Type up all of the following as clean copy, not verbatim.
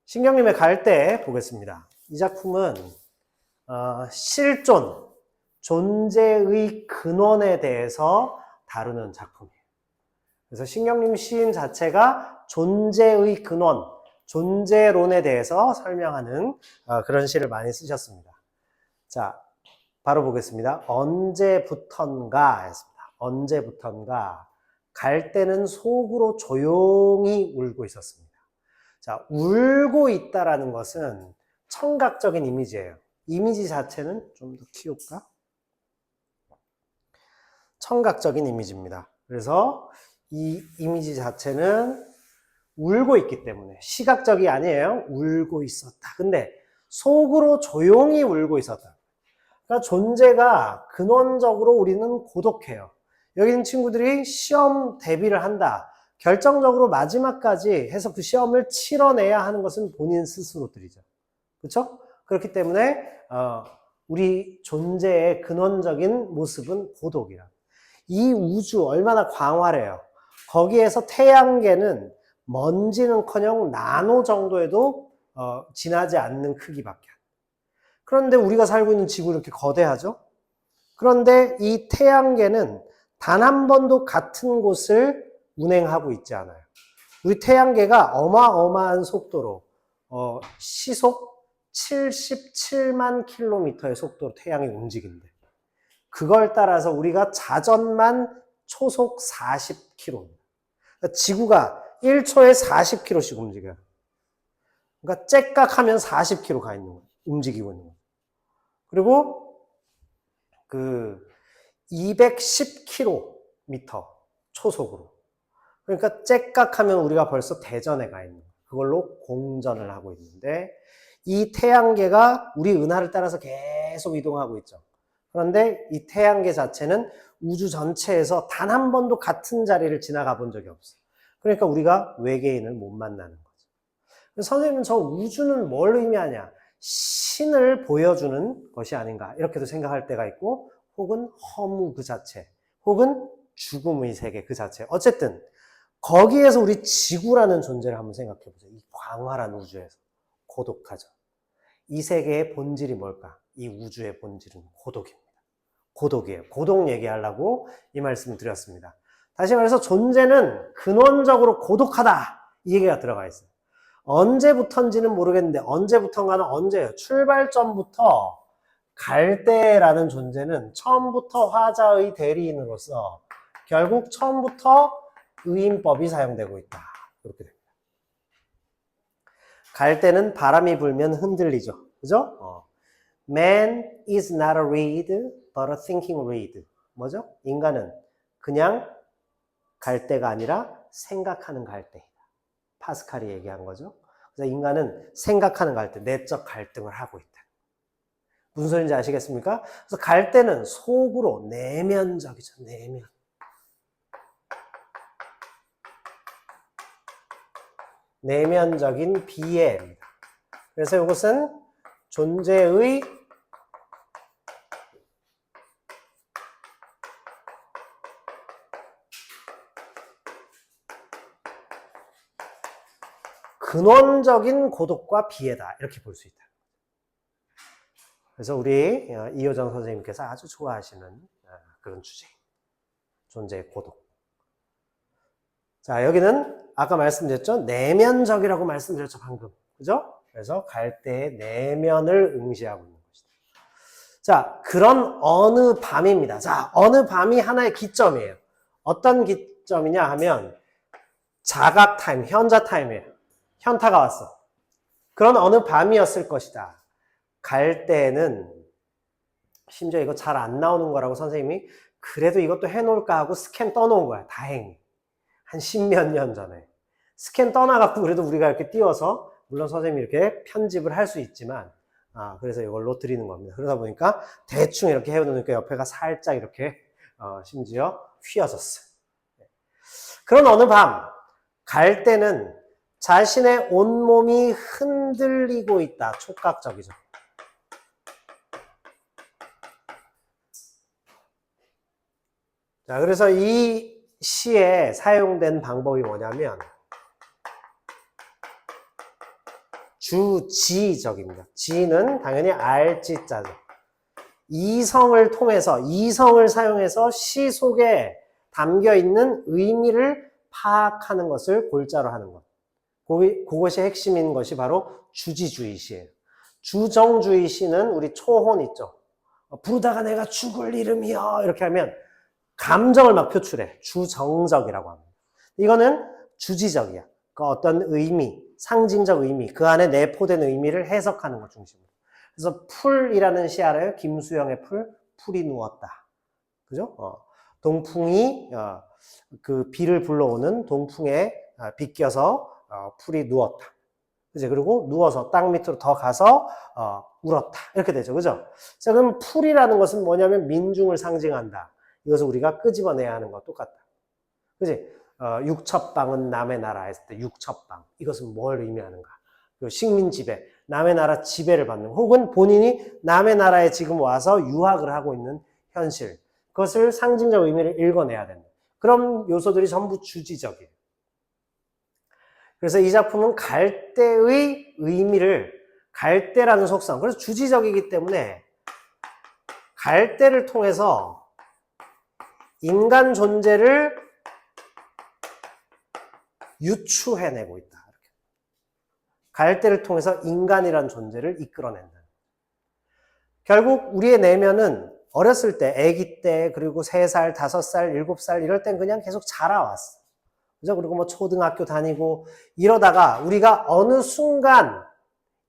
신경림의 갈대 보겠습니다. 이 작품은 실존, 존재의 근원에 대해서 다루는 작품이에요. 그래서 신경림 시인 자체가 존재의 근원, 존재론에 대해서 설명하는 그런 시를 많이 쓰셨습니다. 자, 바로 보겠습니다. 언제부턴가 했습니다. 언제부턴가 갈대는 속으로 조용히 울고 있었습니다. 자, 울고 있다라는 것은 청각적인 이미지예요. 이미지 자체는 좀 더 키울까? 청각적인 이미지입니다. 그래서 이 이미지 자체는 울고 있기 때문에 시각적이 아니에요. 울고 있었다. 근데 속으로 조용히 울고 있었다. 그러니까 존재가 근원적으로 우리는 고독해요. 여기 있는 친구들이 시험 대비를 한다. 결정적으로 마지막까지 해서 그 시험을 치러내야 하는 것은 본인 스스로들이죠. 그렇죠? 그렇기 때문에 우리 존재의 근원적인 모습은 고독이라. 이 우주 얼마나 광활해요. 거기에서 태양계는 먼지는커녕 나노 정도에도 지나지 않는 크기밖에 안 돼요. 그런데 우리가 살고 있는 지구 이렇게 거대하죠? 그런데 이 태양계는 단 한 번도 같은 곳을 운행하고 있지 않아요. 우리 태양계가 어마어마한 속도로 시속 77만 킬로미터의 속도로 태양이 움직인대. 그걸 따라서 우리가 자전만 초속 40km. 그러니까 지구가 1초에 40km씩 움직여요. 그러니까 째깍하면 40km 가 있는 거예요. 움직이고 있는 거예요. 그리고 210km 초속으로. 그러니까 째깍하면 우리가 벌써 대전에 가 있는 거예요. 그걸로 공전을 하고 있는데 이 태양계가 우리 은하를 따라서 계속 이동하고 있죠. 그런데 이 태양계 자체는 우주 전체에서 단 한 번도 같은 자리를 지나가 본 적이 없어요. 그러니까 우리가 외계인을 못 만나는 거죠. 선생님은 저 우주는 뭘 의미하냐? 신을 보여주는 것이 아닌가 이렇게도 생각할 때가 있고, 혹은 허무 그 자체, 혹은 죽음의 세계 그 자체. 어쨌든 거기에서 우리 지구라는 존재를 한번 생각해 보세요. 이 광활한 우주에서 고독하죠. 이 세계의 본질이 뭘까? 이 우주의 본질은 고독입니다. 고독이에요. 고독 얘기하려고 이 말씀을 드렸습니다. 다시 말해서 존재는 근원적으로 고독하다 이 얘기가 들어가 있어요. 언제부턴지는 모르겠는데 언제부턴가는 언제예요? 출발점부터 갈대라는 존재는 처음부터 화자의 대리인으로서 결국 처음부터 의인법이 사용되고 있다. 이렇게 됩니다. 갈대는 바람이 불면 흔들리죠. 그죠? Man is not a reed, but a thinking reed. 뭐죠? 인간은 그냥 갈대가 아니라 생각하는 갈대이다. 파스칼이 얘기한 거죠. 그래서 인간은 생각하는 갈대, 내적 갈등을 하고 있다. 무슨 소리인지 아시겠습니까? 그래서 갈대는 속으로 내면적이죠. 내면. 내면적인 비애입니다. 그래서 이것은 존재의 근원적인 고독과 비애다. 이렇게 볼 수 있다. 그래서 우리 이효정 선생님께서 아주 좋아하시는 그런 주제. 존재의 고독. 자, 여기는 아까 말씀드렸죠? 내면적이라고 말씀드렸죠, 방금. 그죠? 그래서 갈대의 내면을 응시하고 있는 것이다. 자, 그런 어느 밤입니다. 자, 어느 밤이 하나의 기점이에요. 어떤 기점이냐 하면 자각 타임, 현자 타임이에요. 현타가 왔어. 그런 어느 밤이었을 것이다. 갈대는 심지어 이거 잘 안 나오는 거라고 선생님이 그래도 이것도 해놓을까 하고 스캔 떠놓은 거야. 다행히. 한 10몇 년 전에. 스캔 떠나갖고 그래도 우리가 이렇게 띄워서 물론 선생님이 이렇게 편집을 할 수 있지만 그래서 이걸로 드리는 겁니다. 그러다 보니까 대충 이렇게 해놓으니까 옆에가 살짝 이렇게 심지어 휘어졌어요. 그런 어느 밤 갈대는 자신의 온몸이 흔들리고 있다. 촉각적이죠. 자, 그래서 이 시에 사용된 방법이 뭐냐면 주지적입니다. 지는 당연히 알지자죠. 이성을 통해서, 이성을 사용해서 시 속에 담겨 있는 의미를 파악하는 것을 골자로 하는 것. 그것이 핵심인 것이 바로 주지주의 시예요. 주정주의 시는 우리 초혼 있죠. 부르다가 내가 죽을 이름이여 이렇게 하면 감정을 막 표출해. 주정적이라고 합니다. 이거는 주지적이야. 그 어떤 의미, 상징적 의미, 그 안에 내포된 의미를 해석하는 것 중심으로. 그래서 풀이라는 시 알아요? 김수영의 풀이 누웠다. 그죠? 동풍이 그 비를 불러오는 동풍에 비껴서 풀이 누웠다. 그죠? 그리고 누워서 땅 밑으로 더 가서 울었다. 이렇게 되죠. 그죠? 자, 그럼 풀이라는 것은 뭐냐면 민중을 상징한다. 이것을 우리가 끄집어내야 하는 것 똑같다. 그지? 육첩방은 남의 나라 했을 때 육첩방. 이것은 뭘 의미하는가? 식민 지배, 남의 나라 지배를 받는, 혹은 본인이 남의 나라에 지금 와서 유학을 하고 있는 현실. 그것을 상징적 의미를 읽어내야 된다. 그런 요소들이 전부 주지적이에요. 그래서 이 작품은 갈대의 의미를, 갈대라는 속성, 그래서 주지적이기 때문에 갈대를 통해서 인간 존재를 유추해내고 있다. 이렇게. 갈대를 통해서 인간이란 존재를 이끌어낸다. 결국 우리의 내면은 어렸을 때, 아기 때, 그리고 3살, 5살, 7살 이럴 땐 그냥 계속 자라왔어. 그죠? 그리고 뭐 초등학교 다니고 이러다가 우리가 어느 순간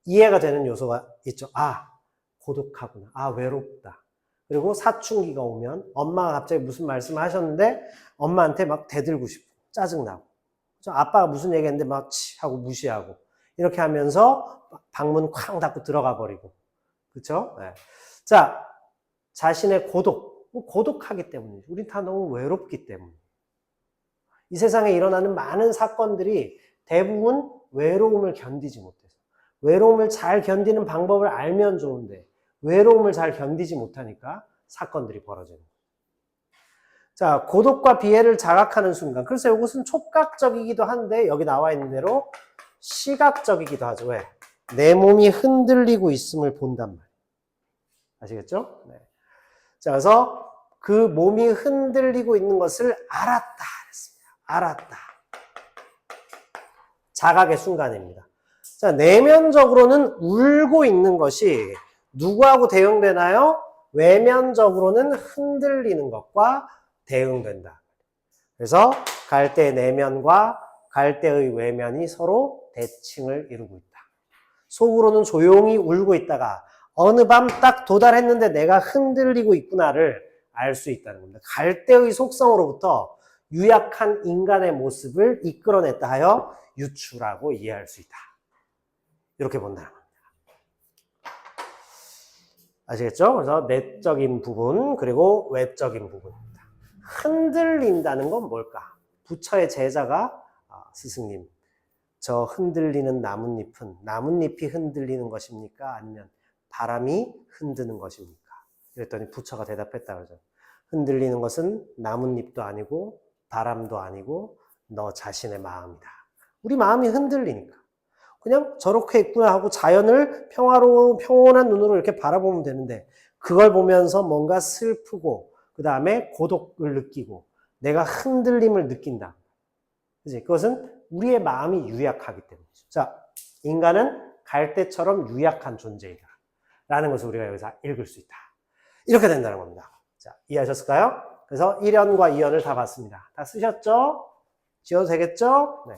이해가 되는 요소가 있죠. 아, 고독하구나. 아, 외롭다. 그리고 사춘기가 오면 엄마가 갑자기 무슨 말씀을 하셨는데 엄마한테 막 대들고 싶고 짜증나고. 그죠? 아빠가 무슨 얘기했는데 막 치 하고 무시하고 이렇게 하면서 방문 쾅 닫고 들어가 버리고. 그렇죠? 네. 자, 자신의 고독하기 때문이죠. 우린 다 너무 외롭기 때문에. 이 세상에 일어나는 많은 사건들이 대부분 외로움을 견디지 못해서. 외로움을 잘 견디는 방법을 알면 좋은데 외로움을 잘 견디지 못하니까 사건들이 벌어지는 거예요. 자, 고독과 비애를 자각하는 순간. 그래서 이것은 촉각적이기도 한데 여기 나와 있는 대로 시각적이기도 하죠. 왜? 내 몸이 흔들리고 있음을 본단 말이에요. 아시겠죠? 네. 자, 그래서 그 몸이 흔들리고 있는 것을 알았다. 그랬습니다. 알았다. 자각의 순간입니다. 자, 내면적으로는 울고 있는 것이 누구하고 대응되나요? 외면적으로는 흔들리는 것과 대응된다. 그래서 갈대의 내면과 갈대의 외면이 서로 대칭을 이루고 있다. 속으로는 조용히 울고 있다가 어느 밤 딱 도달했는데 내가 흔들리고 있구나를 알 수 있다는 겁니다. 갈대의 속성으로부터 유약한 인간의 모습을 이끌어냈다 하여 유추라고 이해할 수 있다. 이렇게 본다는 겁니다. 아시겠죠? 그래서 내적인 부분 그리고 외적인 부분입니다. 흔들린다는 건 뭘까? 부처의 제자가 스승님, 저 흔들리는 나뭇잎이 흔들리는 것입니까? 아니면 바람이 흔드는 것입니까? 그랬더니 부처가 대답했다 그러죠. 흔들리는 것은 나뭇잎도 아니고 바람도 아니고 너 자신의 마음이다. 우리 마음이 흔들리니까. 그냥 저렇게 있구나 하고 자연을 평온한 눈으로 이렇게 바라보면 되는데 그걸 보면서 뭔가 슬프고 그 다음에 고독을 느끼고 내가 흔들림을 느낀다. 그치? 그것은 우리의 마음이 유약하기 때문이죠. 자, 인간은 갈대처럼 유약한 존재이다. 라는 것을 우리가 여기서 읽을 수 있다. 이렇게 된다는 겁니다. 자, 이해하셨을까요? 그래서 1연과 2연을 다 봤습니다. 다 쓰셨죠? 지워도 되겠죠? 네.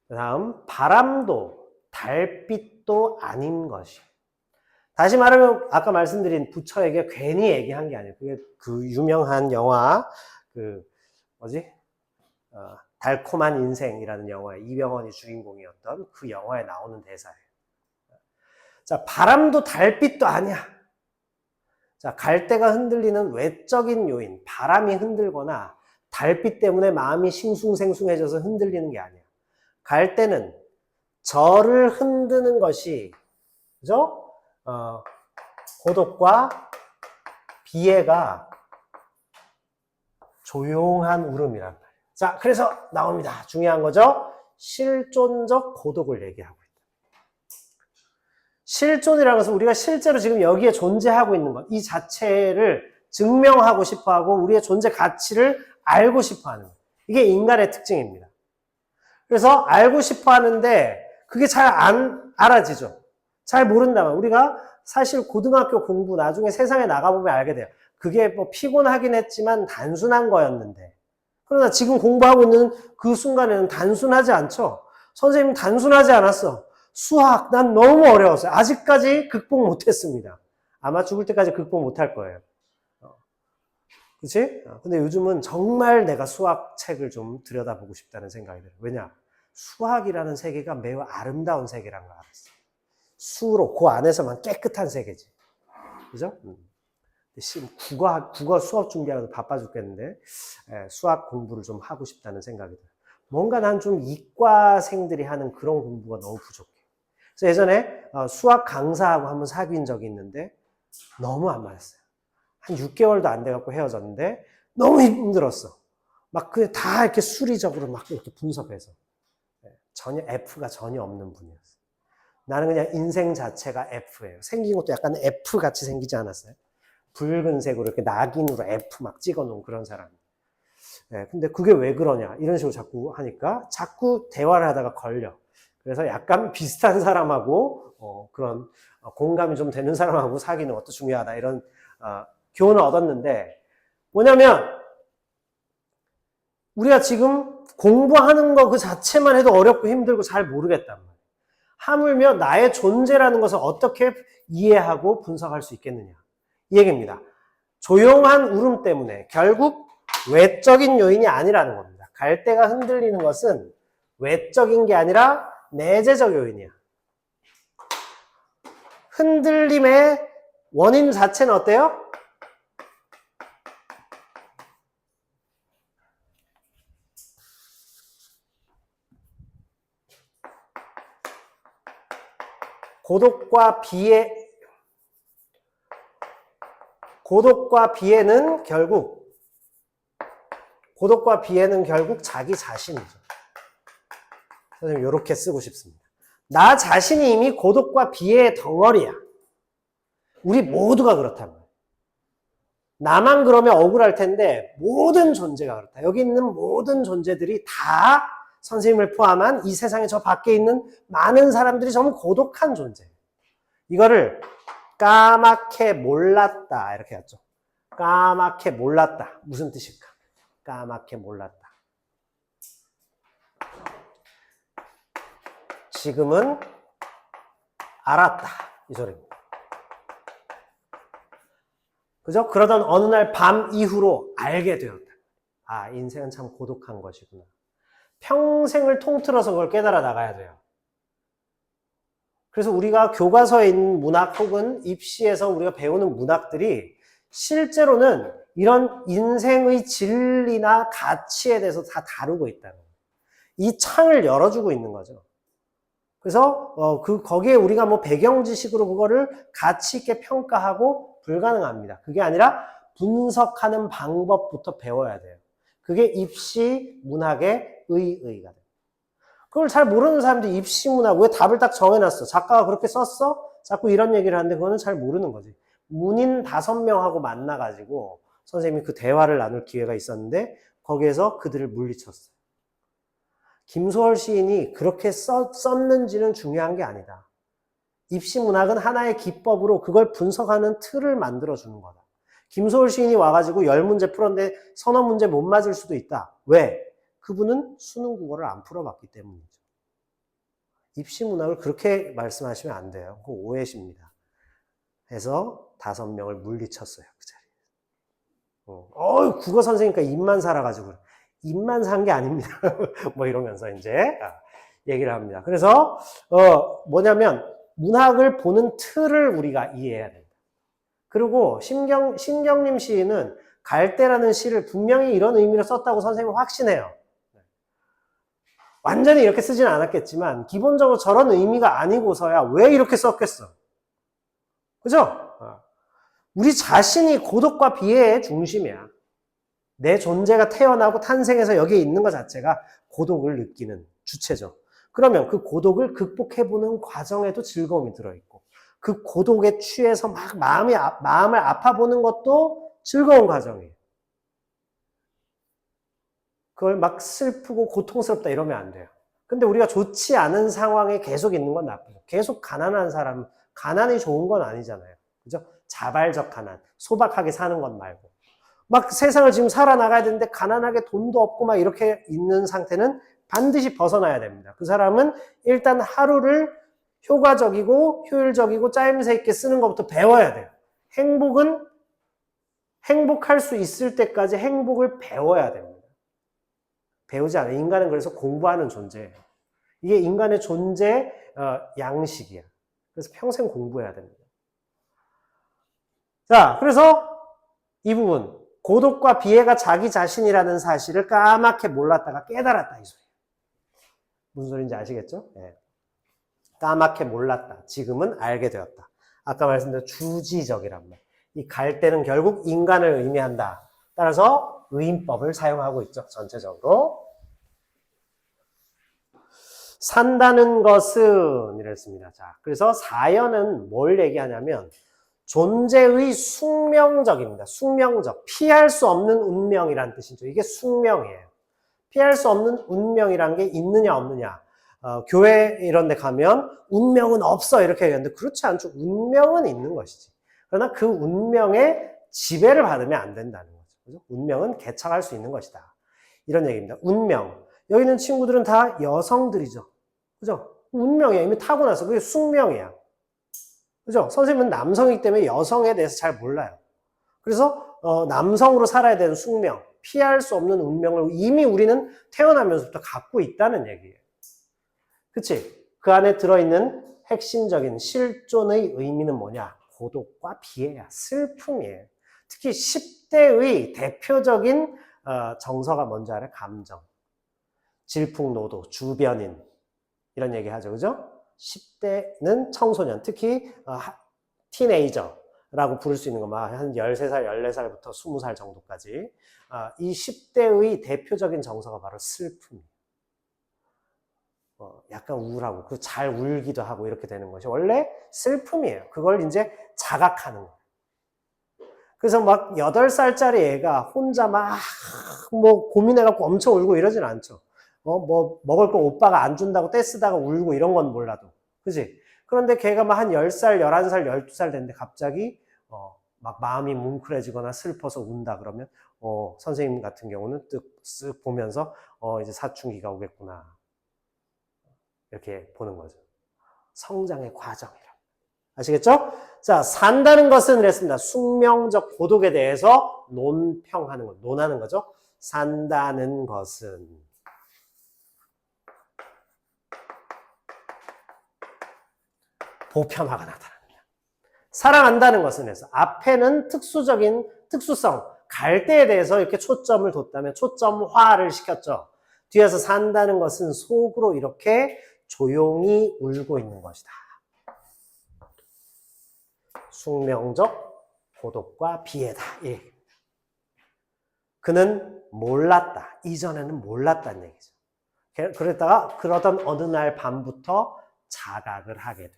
그 다음, 바람도 달빛도 아닌 것이. 다시 말하면 아까 말씀드린 부처에게 괜히 얘기한 게 아니에요. 그게 그 유명한 영화 달콤한 인생이라는 영화에 이병헌이 주인공이었던 그 영화에 나오는 대사예요. 자, 바람도 달빛도 아니야. 자, 갈대가 흔들리는 외적인 요인, 바람이 흔들거나 달빛 때문에 마음이 싱숭생숭해져서 흔들리는 게 아니야. 갈대는 저를 흔드는 것이, 그죠? 고독과 비애가 조용한 울음이란 말이에요. 자, 그래서 나옵니다. 중요한 거죠. 실존적 고독을 얘기하고 있다. 실존이라는 것은 우리가 실제로 지금 여기에 존재하고 있는 것, 이 자체를 증명하고 싶어하고 우리의 존재 가치를 알고 싶어하는 것. 이게 인간의 특징입니다. 그래서 알고 싶어하는데 그게 잘 안 알아지죠. 잘 모른다면 우리가 사실 고등학교 공부 나중에 세상에 나가보면 알게 돼요. 그게 뭐 피곤하긴 했지만 단순한 거였는데, 그러나 지금 공부하고 있는 그 순간에는 단순하지 않죠. 선생님 단순하지 않았어. 수학 난 너무 어려웠어요. 아직까지 극복 못했습니다. 아마 죽을 때까지 극복 못할 거예요. 그치? 근데 요즘은 정말 내가 수학 책을 좀 들여다보고 싶다는 생각이 들어요. 왜냐? 수학이라는 세계가 매우 아름다운 세계라는 걸 알았어. 수로, 그 안에서만 깨끗한 세계지. 그죠? 지금 국어 수업 준비하면서 바빠 죽겠는데, 수학 공부를 좀 하고 싶다는 생각이 들어요. 뭔가 난 좀 이과생들이 하는 그런 공부가 너무 부족해. 그래서 예전에 수학 강사하고 한번 사귄 적이 있는데, 너무 안 맞았어요. 한 6개월도 안 돼갖고 헤어졌는데, 너무 힘들었어. 막 다 이렇게 수리적으로 막 이렇게 분석해서. 전혀 F가 전혀 없는 분이었어요. 나는 그냥 인생 자체가 F예요. 생긴 것도 약간 F 같이 생기지 않았어요? 붉은색으로 이렇게 낙인으로 F 막 찍어 놓은 그런 사람. 근데 그게 왜 그러냐? 이런 식으로 자꾸 하니까 자꾸 대화를 하다가 걸려. 그래서 약간 비슷한 사람하고, 그런 공감이 좀 되는 사람하고 사귀는 것도 중요하다. 이런, 교훈을 얻었는데, 뭐냐면, 우리가 지금 공부하는 거 그 자체만 해도 어렵고 힘들고 잘 모르겠단 말이에요. 하물며 나의 존재라는 것을 어떻게 이해하고 분석할 수 있겠느냐. 이 얘기입니다. 조용한 울음 때문에 결국 외적인 요인이 아니라는 겁니다. 갈대가 흔들리는 것은 외적인 게 아니라 내재적 요인이야. 흔들림의 원인 자체는 어때요? 고독과 비애는 결국 자기 자신이죠. 선생님 이렇게 쓰고 싶습니다. 나 자신이 이미 고독과 비애의 덩어리야. 우리 모두가 그렇다는 거예요. 나만 그러면 억울할 텐데 모든 존재가 그렇다. 여기 있는 모든 존재들이 다 선생님을 포함한 이 세상에 저 밖에 있는 많은 사람들이 전부 고독한 존재예요. 이거를 까맣게 몰랐다 이렇게 했죠. 까맣게 몰랐다. 무슨 뜻일까? 까맣게 몰랐다. 지금은 알았다. 이 소리입니다. 그죠? 그러던 어느 날 밤 이후로 알게 되었다. 아, 인생은 참 고독한 것이구나. 평생을 통틀어서 그걸 깨달아 나가야 돼요. 그래서 우리가 교과서에 있는 문학 혹은 입시에서 우리가 배우는 문학들이 실제로는 이런 인생의 진리나 가치에 대해서 다 다루고 있다는 거예요. 이 창을 열어주고 있는 거죠. 그래서 거기에 우리가 뭐 배경 지식으로 그거를 가치 있게 평가하고 불가능합니다. 그게 아니라 분석하는 방법부터 배워야 돼요. 그게 입시 문학의 의의가 돼요. 그걸 잘 모르는 사람들이 입시 문학 왜 답을 딱 정해놨어? 작가가 그렇게 썼어? 자꾸 이런 얘기를 하는데 그거는 잘 모르는 거지. 문인 5명하고 만나가지고 선생님이 그 대화를 나눌 기회가 있었는데 거기에서 그들을 물리쳤어요. 김소월 시인이 그렇게 썼는지는 중요한 게 아니다. 입시 문학은 하나의 기법으로 그걸 분석하는 틀을 만들어주는 거다. 김소월 시인이 와가지고 10문제 풀었는데 서너 문제 못 맞을 수도 있다. 왜? 그분은 수능 국어를 안 풀어봤기 때문이죠. 입시 문학을 그렇게 말씀하시면 안 돼요. 그거 오해십니다. 해서 5명을 물리쳤어요. 그 자리에. 국어 선생님과 입만 살아가지고. 입만 산 게 아닙니다. 뭐 이러면서 이제 얘기를 합니다. 그래서 뭐냐면 문학을 보는 틀을 우리가 이해해야 된다. 그리고 신경림 시인은 갈대라는 시를 분명히 이런 의미로 썼다고 선생님은 확신해요. 완전히 이렇게 쓰지는 않았겠지만 기본적으로 저런 의미가 아니고서야 왜 이렇게 썼겠어? 그죠? 우리 자신이 고독과 비애의 중심이야. 내 존재가 태어나고 탄생해서 여기에 있는 것 자체가 고독을 느끼는 주체죠. 그러면 그 고독을 극복해보는 과정에도 즐거움이 들어있고, 그 고독에 취해서 막 마음을 아파보는 것도 즐거운 과정이에요. 그걸 막 슬프고 고통스럽다 이러면 안 돼요. 근데 우리가 좋지 않은 상황에 계속 있는 건 나쁘죠. 계속 가난한 사람, 가난이 좋은 건 아니잖아요. 그죠? 자발적 가난, 소박하게 사는 것 말고. 막 세상을 지금 살아나가야 되는데 가난하게 돈도 없고 막 이렇게 있는 상태는 반드시 벗어나야 됩니다. 그 사람은 일단 하루를 효과적이고 효율적이고 짜임새 있게 쓰는 것부터 배워야 돼요. 행복은 행복할 수 있을 때까지 행복을 배워야 됩니다. 배우지 않아요. 인간은 그래서 공부하는 존재예요. 이게 인간의 존재 양식이야. 그래서 평생 공부해야 됩니다. 자, 그래서 이 부분 고독과 비애가 자기 자신이라는 사실을 까맣게 몰랐다가 깨달았다 이 소리예요. 무슨 소리인지 아시겠죠? 네. 까맣게 몰랐다. 지금은 알게 되었다. 아까 말씀드린 주지적이란 말. 이 갈대는 결국 인간을 의미한다. 따라서 의인법을 사용하고 있죠. 전체적으로. 산다는 것은 이랬습니다. 자, 그래서 사연은 뭘 얘기하냐면 존재의 숙명적입니다. 숙명적. 피할 수 없는 운명이란 뜻이죠. 이게 숙명이에요. 피할 수 없는 운명이란 게 있느냐 없느냐. 교회 이런 데 가면 운명은 없어 이렇게 얘기하는데 그렇지 않죠. 운명은 있는 것이지. 그러나 그 운명에 지배를 받으면 안 된다는 거죠. 그죠? 운명은 개척할 수 있는 것이다. 이런 얘기입니다. 운명. 여기 있는 친구들은 다 여성들이죠. 그죠? 운명이야. 이미 타고나서 그게 숙명이야. 그죠? 선생님은 남성이기 때문에 여성에 대해서 잘 몰라요. 그래서 남성으로 살아야 되는 숙명, 피할 수 없는 운명을 이미 우리는 태어나면서부터 갖고 있다는 얘기예요. 그치? 그 안에 들어있는 핵심적인 실존의 의미는 뭐냐? 고독과 비애야. 슬픔이에요. 특히 10대의 대표적인 정서가 뭔지 알아요? 감정. 질풍노도, 주변인 이런 얘기 하죠. 그죠? 10대는 청소년, 특히 티네이저라고 부를 수 있는 것만 한 13살, 14살부터 20살 정도까지 이 10대의 대표적인 정서가 바로 슬픔이에요. 약간 우울하고 그 잘 울기도 하고 이렇게 되는 것이 원래 슬픔이에요. 그걸 이제 자각하는 거예요. 그래서 막 8살짜리 애가 혼자 막 뭐 고민해갖고 엄청 울고 이러진 않죠. 뭐 먹을 거 오빠가 안 준다고 떼쓰다가 울고 이런 건 몰라도. 그지? 그런데 걔가 막 한 10살, 11살, 12살 됐는데 갑자기 막 마음이 뭉클해지거나 슬퍼서 운다 그러면 선생님 같은 경우는 쓱 보면서 이제 사춘기가 오겠구나. 이렇게 보는 거죠. 성장의 과정이라. 아시겠죠? 자, 산다는 것은 그랬습니다. 숙명적 고독에 대해서 논평하는 거, 논하는 거죠. 산다는 것은 보편화가 나타납니다. 사랑한다는 것은 그래서 앞에는 특수적인 특수성, 갈대에 대해서 이렇게 초점을 뒀다면 초점화를 시켰죠. 뒤에서 산다는 것은 속으로 이렇게 조용히 울고 있는 것이다. 숙명적 고독과 비애다. 예. 그는 몰랐다. 이전에는 몰랐다는 얘기죠. 그러던 어느 날 밤부터 자각을 하게 돼요.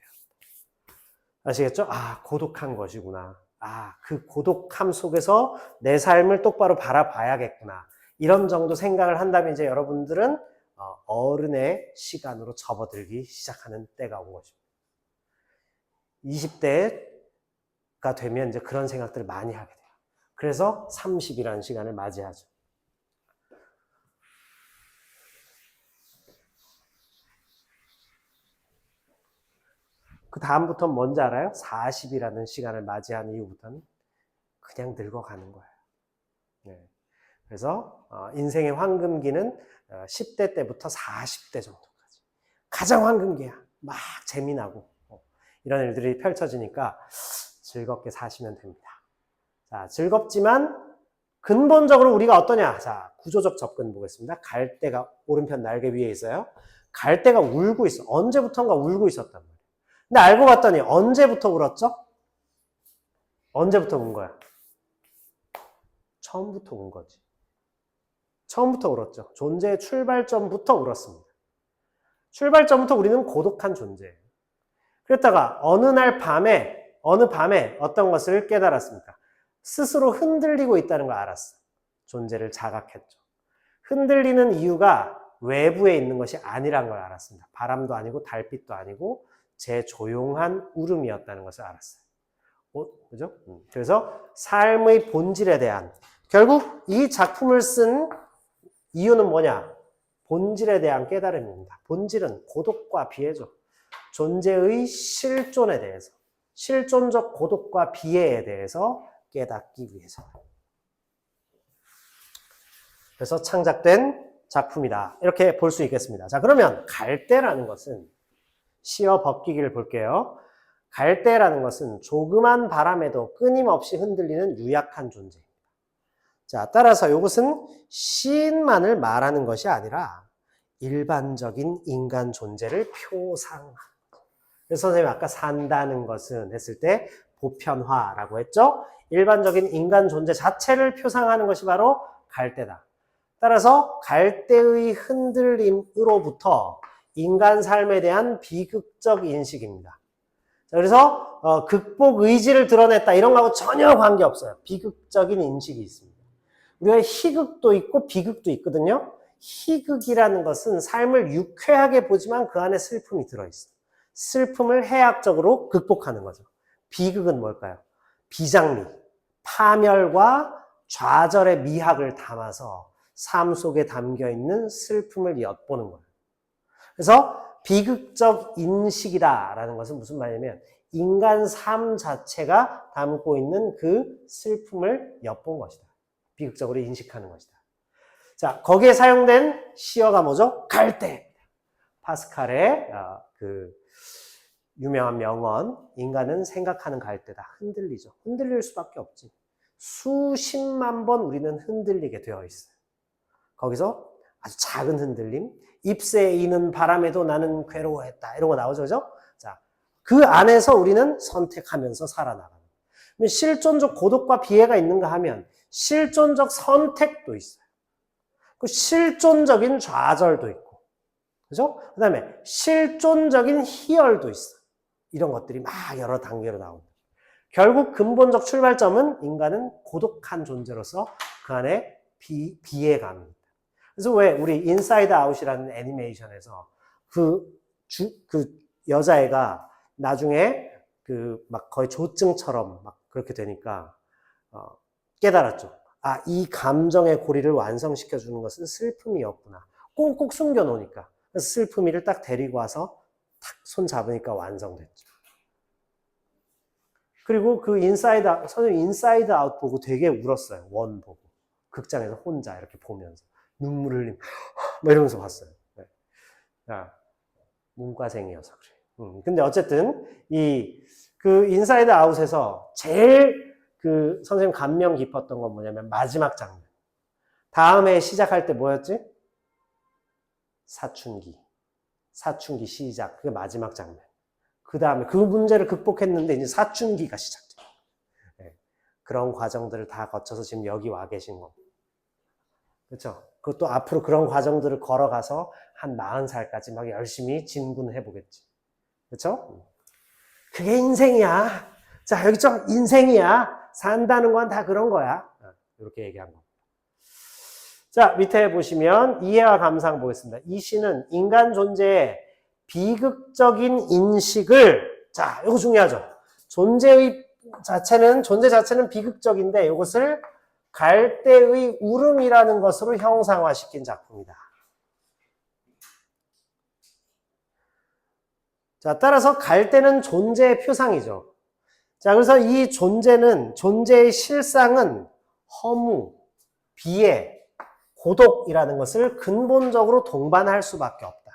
아시겠죠? 아, 고독한 것이구나. 아, 그 고독함 속에서 내 삶을 똑바로 바라봐야겠구나. 이런 정도 생각을 한다면 이제 여러분들은 어른의 시간으로 접어들기 시작하는 때가 온 것입니다. 20대가 되면 이제 그런 생각들을 많이 하게 돼요. 그래서 30이라는 시간을 맞이하죠. 그 다음부터는 뭔지 알아요? 40이라는 시간을 맞이한 이후부터는 그냥 늙어가는 거예요. 네. 그래서 인생의 황금기는 10대 때부터 40대 정도까지. 가장 황금기야. 막 재미나고 이런 일들이 펼쳐지니까 즐겁게 사시면 됩니다. 자, 즐겁지만 근본적으로 우리가 어떠냐? 자, 구조적 접근 보겠습니다. 갈대가 오른편 날개 위에 있어요. 갈대가 울고 있어. 언제부턴가 울고 있었단 말이에요. 근데 알고 봤더니 언제부터 울었죠? 언제부터 운 거야? 처음부터 운 거지. 처음부터 울었죠. 존재의 출발점부터 울었습니다. 출발점부터 우리는 고독한 존재예요. 그랬다가 어느 밤에 어떤 것을 깨달았습니까? 스스로 흔들리고 있다는 걸 알았어. 존재를 자각했죠. 흔들리는 이유가 외부에 있는 것이 아니란 걸 알았습니다. 바람도 아니고 달빛도 아니고 제 조용한 울음이었다는 것을 알았어요. 그죠? 그래서 삶의 본질에 대한, 결국 이 작품을 쓴 이유는 뭐냐? 본질에 대한 깨달음입니다. 본질은 고독과 비애죠. 존재의 실존에 대해서, 실존적 고독과 비애에 대해서 깨닫기 위해서. 그래서 창작된 작품이다. 이렇게 볼 수 있겠습니다. 자, 그러면 갈대라는 것은, 씌어 벗기기를 볼게요. 갈대라는 것은 조그만 바람에도 끊임없이 흔들리는 유약한 존재입니다. 자, 따라서 이것은 시인만을 말하는 것이 아니라 일반적인 인간 존재를 표상하는 것. 그래서 선생님이 아까 산다는 것은 했을 때 보편화라고 했죠. 일반적인 인간 존재 자체를 표상하는 것이 바로 갈대다. 따라서 갈대의 흔들림으로부터 인간 삶에 대한 비극적 인식입니다. 자, 그래서 극복 의지를 드러냈다 이런 거하고 전혀 관계없어요. 비극적인 인식이 있습니다. 우리가 희극도 있고 비극도 있거든요. 희극이라는 것은 삶을 유쾌하게 보지만 그 안에 슬픔이 들어있어요. 슬픔을 해학적으로 극복하는 거죠. 비극은 뭘까요? 비장미, 파멸과 좌절의 미학을 담아서 삶 속에 담겨있는 슬픔을 엿보는 거예요. 그래서 비극적 인식이다라는 것은 무슨 말이냐면 인간 삶 자체가 담고 있는 그 슬픔을 엿본 것이다. 비극적으로 인식하는 것이다. 자, 거기에 사용된 시어가 뭐죠? 갈대. 파스칼의 그 유명한 명언, 인간은 생각하는 갈대다. 흔들리죠. 흔들릴 수밖에 없지. 수십만 번 우리는 흔들리게 되어 있어요. 거기서 아주 작은 흔들림, 잎새에 이는 바람에도 나는 괴로워했다. 이런 거 나오죠. 그죠? 자, 그 안에서 우리는 선택하면서 살아나가는. 실존적 고독과 비애가 있는가 하면 실존적 선택도 있어요. 그 실존적인 좌절도 있고. 그죠? 그 다음에 실존적인 희열도 있어요. 이런 것들이 막 여러 단계로 나옵니다. 결국 근본적 출발점은 인간은 고독한 존재로서 그 안에 비애감입니다. 그래서 왜 우리 인사이드 아웃이라는 애니메이션에서 그 여자애가 나중에 막 거의 조증처럼 막 그렇게 되니까 깨달았죠. 아, 이 감정의 고리를 완성시켜 주는 것은 슬픔이었구나. 꽁꽁 숨겨 놓으니까. 그래서 슬픔이를 딱 데리고 와서 탁 손 잡으니까 완성됐죠. 그리고 그 선생님 인사이드 아웃 보고 되게 울었어요. 원 보고. 극장에서 혼자 이렇게 보면서. 눈물 흘림, 뭐 이러면서 봤어요. 네. 야, 문과생이어서 그래. 근데 어쨌든, 그 인사이드 아웃에서 제일 선생님 감명 깊었던 건 뭐냐면 마지막 장면. 다음에 시작할 때 뭐였지? 사춘기 시작. 그게 마지막 장면. 그 다음에 그 문제를 극복했는데 이제 사춘기가 시작돼요. 네. 그런 과정들을 다 거쳐서 지금 여기 와 계신 겁니다. 그렇죠? 그것도 앞으로 그런 과정들을 걸어가서 한 40살까지 막 열심히 진군해 보겠지. 그렇죠? 그게 인생이야. 자, 여기 좀 인생이야. 산다는 건 다 그런 거야. 이렇게 얘기한 겁니다. 자, 밑에 보시면 이해와 감상 보겠습니다. 이 시는 인간 존재의 비극적인 인식을, 자, 이거 중요하죠. 존재 자체는 비극적인데 이것을 갈대의 울음이라는 것으로 형상화시킨 작품이다. 자, 따라서 갈대는 존재의 표상이죠. 자, 그래서 이 존재의 실상은 허무, 비애, 고독이라는 것을 근본적으로 동반할 수밖에 없다.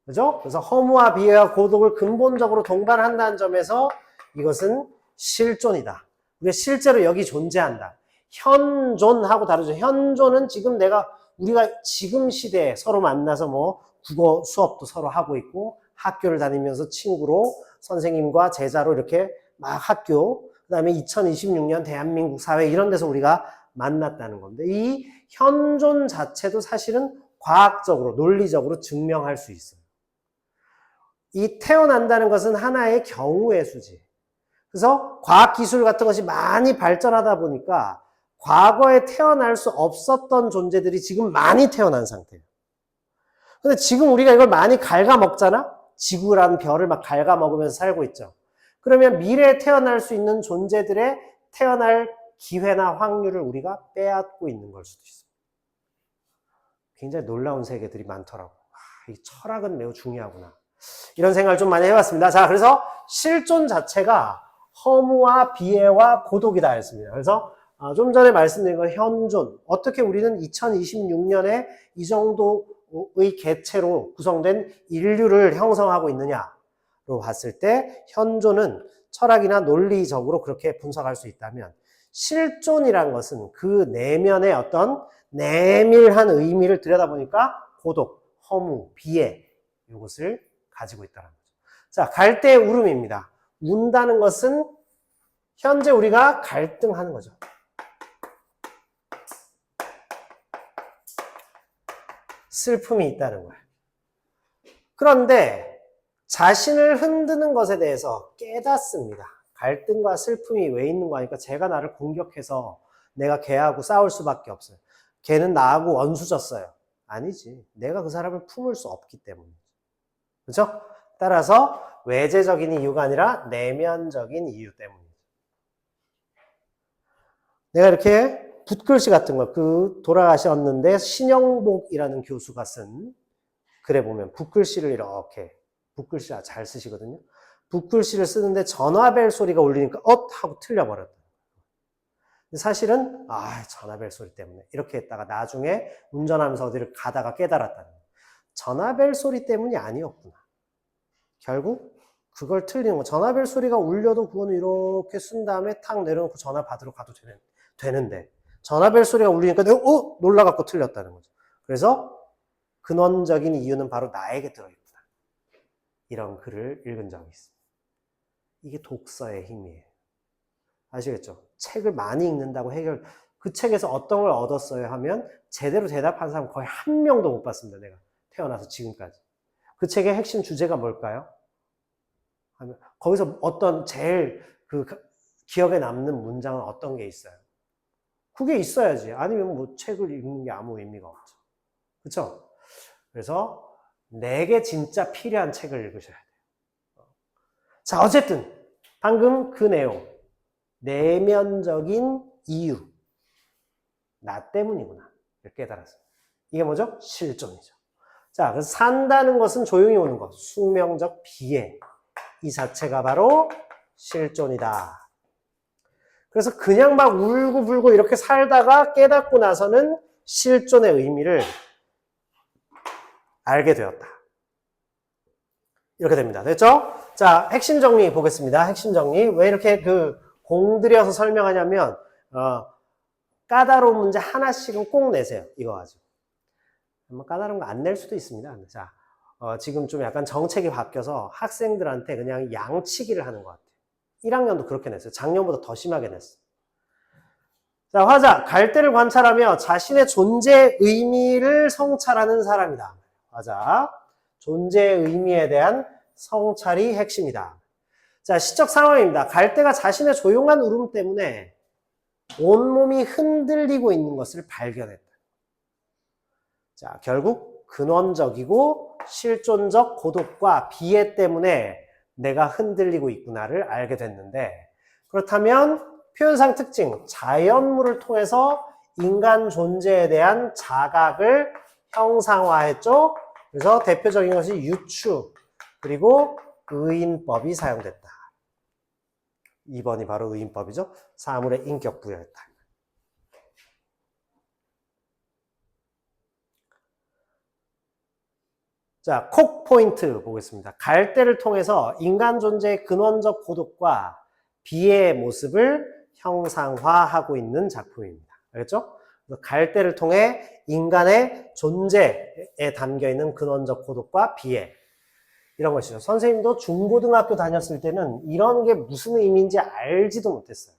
그죠? 그래서 허무와 비애와 고독을 근본적으로 동반한다는 점에서 이것은 실존이다. 우리가 실제로 여기 존재한다. 현존하고 다르죠. 현존은 지금 우리가 지금 시대에 서로 만나서 뭐 국어 수업도 서로 하고 있고 학교를 다니면서 친구로 선생님과 제자로 이렇게 막 학교, 그 다음에 2026년 대한민국 사회 이런 데서 우리가 만났다는 건데 이 현존 자체도 사실은 과학적으로 논리적으로 증명할 수 있어요. 이 태어난다는 것은 하나의 경우의 수지. 그래서 과학기술 같은 것이 많이 발전하다 보니까 과거에 태어날 수 없었던 존재들이 지금 많이 태어난 상태예요. 근데 지금 우리가 이걸 많이 갉아먹잖아? 지구라는 별을 막 갉아먹으면서 살고 있죠. 그러면 미래에 태어날 수 있는 존재들의 태어날 기회나 확률을 우리가 빼앗고 있는 걸 수도 있어요. 굉장히 놀라운 세계들이 많더라고. 이 철학은 매우 중요하구나. 이런 생각을 좀 많이 해봤습니다. 자, 그래서 실존 자체가 허무와 비애와 고독이다 했습니다. 그래서 좀 전에 말씀드린 건 현존. 어떻게 우리는 2026년에 이 정도의 개체로 구성된 인류를 형성하고 있느냐로 봤을 때 현존은 철학이나 논리적으로 그렇게 분석할 수 있다면 실존이란 것은 그 내면의 어떤 내밀한 의미를 들여다보니까 고독, 허무, 비애 이것을 가지고 있다는 거죠. 자, 갈대의 울음입니다. 운다는 것은 현재 우리가 갈등하는 거죠. 슬픔이 있다는 거예요. 그런데 자신을 흔드는 것에 대해서 깨닫습니다. 갈등과 슬픔이 왜 있는 거 아니까 제가 나를 공격해서 내가 걔하고 싸울 수밖에 없어요. 걔는 나하고 원수졌어요. 아니지. 내가 그 사람을 품을 수 없기 때문이죠. 그렇죠? 따라서 외재적인 이유가 아니라 내면적인 이유 때문이죠. 내가 이렇게 붓글씨 같은 거, 돌아가셨는데 신영복이라는 교수가 쓴 글에 보면 붓글씨를 이렇게, 붓글씨 잘 쓰시거든요. 붓글씨를 쓰는데 전화벨 소리가 울리니까 하고 틀려버렸다. 사실은 전화벨 소리 때문에 이렇게 했다가 나중에 운전하면서 어디를 가다가 깨달았다는 거예요. 전화벨 소리 때문이 아니었구나. 결국 그걸 틀리는 거. 전화벨 소리가 울려도 그거는 이렇게 쓴 다음에 탁 내려놓고 전화 받으러 가도 되는데 전화벨 소리가 울리니까 내가 놀라갖고 틀렸다는 거죠. 그래서 근원적인 이유는 바로 나에게 들어있구나. 이런 글을 읽은 적이 있습니다. 이게 독서의 힘이에요. 아시겠죠? 책을 많이 읽는다고 그 책에서 어떤 걸 얻었어요 하면 제대로 대답한 사람 거의 한 명도 못 봤습니다. 내가 태어나서 지금까지. 그 책의 핵심 주제가 뭘까요? 하면 거기서 어떤 제일 기억에 남는 문장은 어떤 게 있어요? 그게 있어야지. 아니면 뭐 책을 읽는 게 아무 의미가 없죠. 그렇죠? 그래서 내게 진짜 필요한 책을 읽으셔야 돼요. 자, 어쨌든 방금 그 내용. 내면적인 이유. 나 때문이구나. 이렇게 깨달았어요. 이게 뭐죠? 실존이죠. 자, 그래서 산다는 것은 조용히 오는 것. 숙명적 비애. 이 자체가 바로 실존이다. 그래서 그냥 막 울고불고 이렇게 살다가 깨닫고 나서는 실존의 의미를 알게 되었다. 이렇게 됩니다. 됐죠? 자, 핵심 정리 보겠습니다. 핵심 정리. 왜 이렇게 공들여서 설명하냐면, 까다로운 문제 하나씩은 꼭 내세요. 이거 가지고. 까다로운 거 안 낼 수도 있습니다. 자, 지금 좀 약간 정책이 바뀌어서 학생들한테 그냥 양치기를 하는 것 같아요. 1학년도 그렇게 냈어요. 작년보다 더 심하게 냈어요. 자, 화자. 갈대를 관찰하며 자신의 존재 의미를 성찰하는 사람이다. 화자. 존재의 의미에 대한 성찰이 핵심이다. 자, 시적 상황입니다. 갈대가 자신의 조용한 울음 때문에 온몸이 흔들리고 있는 것을 발견했다. 자, 결국 근원적이고 실존적 고독과 비애 때문에 내가 흔들리고 있구나를 알게 됐는데, 그렇다면 표현상 특징, 자연물을 통해서 인간 존재에 대한 자각을 형상화했죠. 그래서 대표적인 것이 유추, 그리고 의인법이 사용됐다. 2번이 바로 의인법이죠. 사물의 인격 부여했다. 자, 콕 포인트 보겠습니다. 갈대를 통해서 인간 존재의 근원적 고독과 비애의 모습을 형상화하고 있는 작품입니다. 알겠죠? 갈대를 통해 인간의 존재에 담겨있는 근원적 고독과 비애. 이런 것이죠. 선생님도 중고등학교 다녔을 때는 이런 게 무슨 의미인지 알지도 못했어요.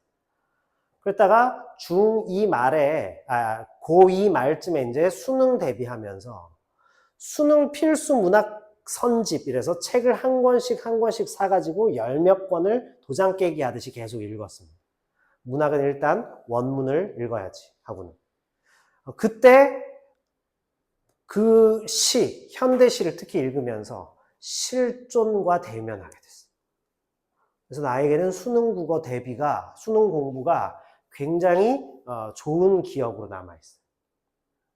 그랬다가 중2 말에, 고2 말쯤에 이제 수능 대비하면서 수능 필수 문학 선집 이래서 책을 한 권씩 사가지고 열 몇 권을 도장 깨기 하듯이 계속 읽었습니다. 문학은 일단 원문을 읽어야지 하고는. 그때 그 현대시를 특히 읽으면서 실존과 대면하게 됐어요. 그래서 나에게는 수능 공부가 굉장히 좋은 기억으로 남아있어요.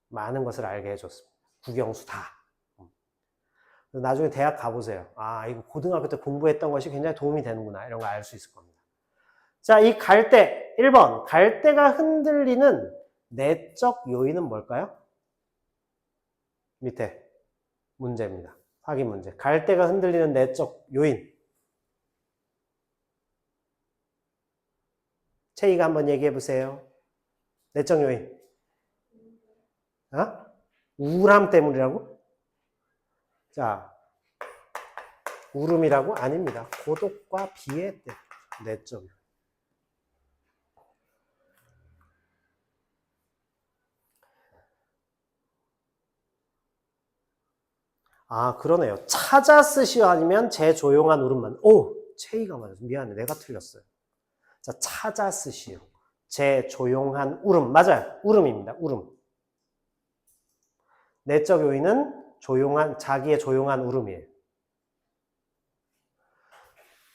많은 것을 알게 해줬습니다. 국영수 다. 나중에 대학 가보세요. 이거 고등학교 때 공부했던 것이 굉장히 도움이 되는구나. 이런 거 알 수 있을 겁니다. 자, 이 갈대, 1번. 갈대가 흔들리는 내적 요인은 뭘까요? 밑에 문제입니다. 확인 문제. 갈대가 흔들리는 내적 요인. 채희가 한번 얘기해 보세요. 내적 요인. 우울함 때문이라고? 자, 울음이라고? 아닙니다. 고독과 비애 때문에. 내적 요인. 그러네요. 찾아 쓰시오 아니면 제 조용한 울음만. 채희가 맞았어. 미안해. 내가 틀렸어요. 자, 찾아 쓰시오. 제 조용한 울음. 맞아요. 울음입니다. 울음. 내적 요인은 자기의 조용한 울음이에요.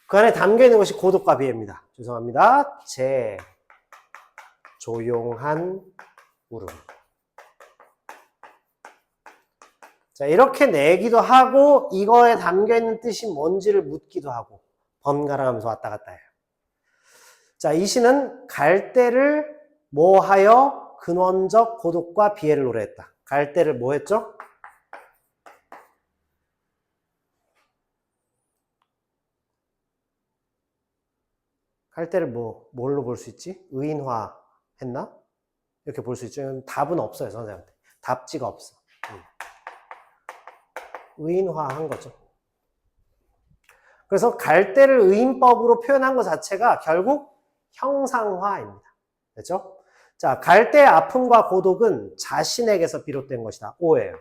그 안에 담겨 있는 것이 고독과 비애입니다. 죄송합니다. 제 조용한 울음. 자, 이렇게 내기도 하고 이거에 담겨 있는 뜻이 뭔지를 묻기도 하고 번갈아 가면서 왔다 갔다 해요. 자, 이 시는 갈대를 뭐하여 근원적 고독과 비애를 노래했다. 갈대를 뭐 했죠? 갈대를 뭘로 볼 수 있지? 의인화 했나? 이렇게 볼 수 있죠. 답은 없어요, 선생님한테. 답지가 없어. 의인화한 거죠. 그래서 갈대를 의인법으로 표현한 것 자체가 결국 형상화입니다. 됐죠? 자, 갈대의 아픔과 고독은 자신에게서 비롯된 것이다. O예요.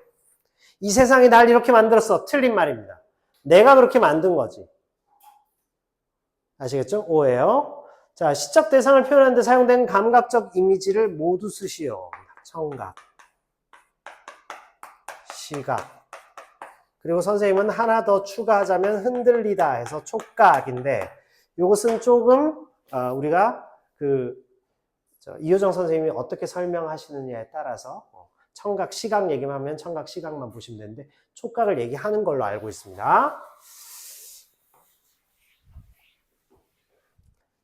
이 세상이 날 이렇게 만들었어. 틀린 말입니다. 내가 그렇게 만든 거지. 아시겠죠? O예요. 자, 시적 대상을 표현하는 데 사용된 감각적 이미지를 모두 쓰시오. 청각, 시각. 그리고 선생님은 하나 더 추가하자면 흔들리다 해서 촉각인데 이것은 조금 우리가 이효정 선생님이 어떻게 설명하시느냐에 따라서 청각, 시각 얘기만 하면 청각, 시각만 보시면 되는데 촉각을 얘기하는 걸로 알고 있습니다.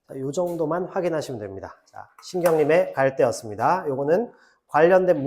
자, 이 정도만 확인하시면 됩니다. 자, 신경림의 갈대였습니다. 요거는 관련된